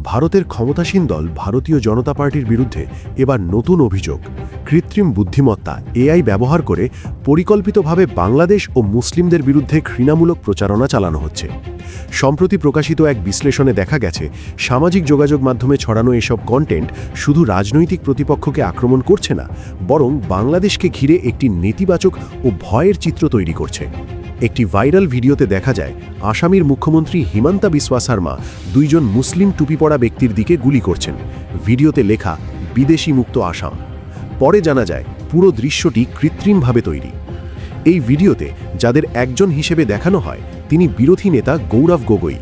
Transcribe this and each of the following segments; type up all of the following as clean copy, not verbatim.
ভারতের ক্ষমতাসীন দল ভারতীয় জনতা পার্টির বিরুদ্ধে এবার নতুন অভিযোগ। কৃত্রিম বুদ্ধিমত্তা এআই ব্যবহার করে পরিকল্পিতভাবে বাংলাদেশ ও মুসলিমদের বিরুদ্ধে ঘৃণামূলক প্রচারণা চালানো হচ্ছে। সম্প্রতি প্রকাশিত এক বিশ্লেষণে দেখা গেছে, সামাজিক যোগাযোগ মাধ্যমে ছড়ানো এসব কন্টেন্ট শুধু রাজনৈতিক প্রতিপক্ষকে আক্রমণ করছে না, বরং বাংলাদেশকে ঘিরে একটি নেতিবাচক ও ভয়ের চিত্র তৈরি করছে। একটি ভাইরাল ভিডিওতে দেখা যায়, আসামের মুখ্যমন্ত্রী হিমন্তা বিসওয়া শর্মা দুইজন মুসলিম টুপি পরা ব্যক্তির দিকে গুলি করছেন। ভিডিওতে লেখা বিদেশি মুক্ত আসাম। পরে জানা যায় পুরো দৃশ্যটি কৃত্রিমভাবে তৈরি। এই ভিডিওতে যাদের একজন হিসেবে দেখানো হয় তিনি বিরোধী নেতা গৌরব গগৈ।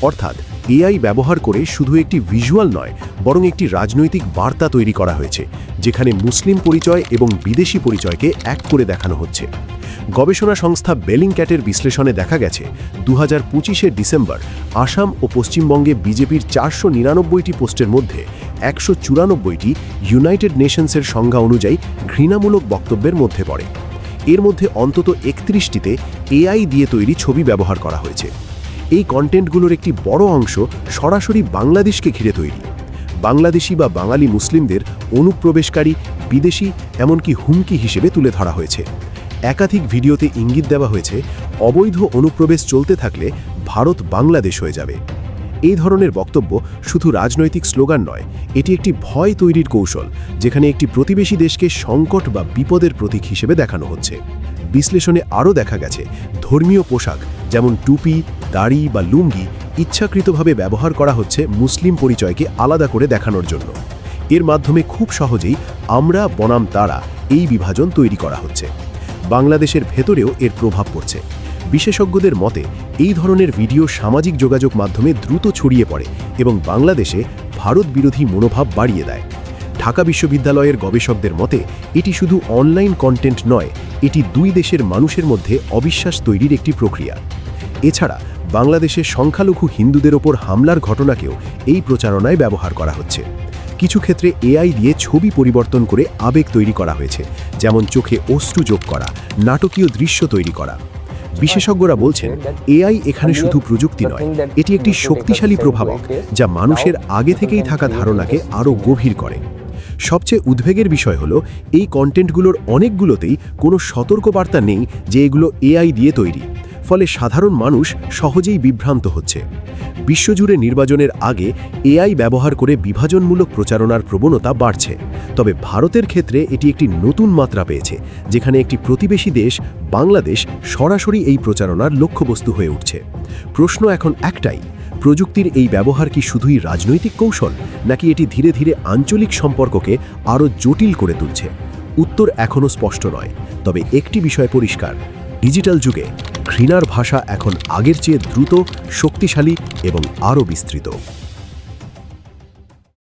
অর্থাৎ এআই ব্যবহার করে শুধু একটি ভিজুয়াল নয়, বরং একটি রাজনৈতিক বার্তা তৈরি করা হয়েছে, যেখানে মুসলিম পরিচয় এবং বিদেশি পরিচয়কে এক করে দেখানো হচ্ছে। গবেষণা সংস্থা বেলিংক্যাটের বিশ্লেষণে দেখা গেছে, 2025 ডিসেম্বর আসাম ও পশ্চিমবঙ্গে বিজেপির 499টি পোস্টের মধ্যে 194টি ইউনাইটেড নেশনসের সংজ্ঞা অনুযায়ী ঘৃণামূলক বক্তব্যের মধ্যে পড়ে। এর মধ্যে অন্তত 31টিতে এআই দিয়ে তৈরি ছবি ব্যবহার করা হয়েছে। এই কন্টেন্টগুলোর একটি বড় অংশ সরাসরি বাংলাদেশকে ঘিরে তৈরি। বাংলাদেশি বা বাঙালি মুসলিমদের অনুপ্রবেশকারী, বিদেশি, এমনকি হুমকি হিসেবে তুলে ধরা হয়েছে। একাধিক ভিডিওতে ইঙ্গিত দেওয়া হয়েছে, অবৈধ অনুপ্রবেশ চলতে থাকলে ভারত বাংলাদেশ হয়ে যাবে। এই ধরনের বক্তব্য শুধু রাজনৈতিক স্লোগান নয়, এটি একটি ভয় তৈরির কৌশল, যেখানে একটি প্রতিবেশী দেশকে সংকট বা বিপদের প্রতীক হিসেবে দেখানো হচ্ছে। বিশ্লেষণে আরও দেখা গেছে, ধর্মীয় পোশাক যেমন টুপি, দাড়ি বা লুঙ্গি ইচ্ছাকৃতভাবে ব্যবহার করা হচ্ছে মুসলিম পরিচয়কে আলাদা করে দেখানোর জন্য। এর মাধ্যমে খুব সহজেই আমরা বনাম তারা এই বিভাজন তৈরি করা হচ্ছে। বাংলাদেশের ভেতরেও এর প্রভাব পড়ছে। বিশেষজ্ঞদের মতে এই ধরনের ভিডিও সামাজিক যোগাযোগ মাধ্যমে দ্রুত ছড়িয়ে পড়ে এবং বাংলাদেশে ভারত বিরোধী মনোভাব বাড়িয়ে দেয়। ঢাকা বিশ্ববিদ্যালয়ের গবেষকদের মতে এটি শুধু অনলাইন কন্টেন্ট নয়, এটি দুই দেশের মানুষের মধ্যে অবিশ্বাস তৈরির একটি প্রক্রিয়া। এছাড়া বাংলাদেশের সংখ্যালঘু হিন্দুদের ওপর হামলার ঘটনাকেও এই প্রচারণায় ব্যবহার করা হচ্ছে। কিছু ক্ষেত্রে এআই দিয়ে ছবি পরিবর্তন করে আবেগ তৈরি করা হয়েছে, যেমন চোখে অশ্রু যোগ করা, নাটকীয় দৃশ্য তৈরি করা। বিশেষজ্ঞরা বলছেন, এআই এখানে শুধু প্রযুক্তি নয়, এটি একটি শক্তিশালী প্রভাবক যা মানুষের আগে থেকেই থাকা ধারণাকে আরও গভীর করে। সবচেয়ে উদ্বেগের বিষয় হলো, এই কন্টেন্টগুলোর অনেকগুলোতেই কোনো সতর্কবার্তা নেই যে এগুলো এআই দিয়ে তৈরি, ফলে সাধারণ মানুষ সহজেই বিভ্রান্ত হচ্ছে। বিশ্বজুড়ে নির্বাচনের আগে এআই ব্যবহার করে বিভাজনমূলক প্রচারণার প্রবণতা বাড়ছে। তবে ভারতের ক্ষেত্রে এটি একটি নতুন মাত্রা পেয়েছে, যেখানে একটি প্রতিবেশী দেশ বাংলাদেশ সরাসরি এই প্রচারণার লক্ষ্যবস্তু হয়ে উঠছে। প্রশ্ন এখন একটাই, প্রযুক্তির এই ব্যবহার কি শুধুই রাজনৈতিক কৌশল, নাকি এটি ধীরে ধীরে আঞ্চলিক সম্পর্ককে আরও জটিল করে তুলছে? উত্তর এখনও স্পষ্ট নয়, তবে একটি বিষয় পরিষ্কার, ডিজিটাল যুগে ঘৃণার ভাষা এখন আগের চেয়ে দ্রুত, শক্তিশালী এবং আরও বিস্তৃত।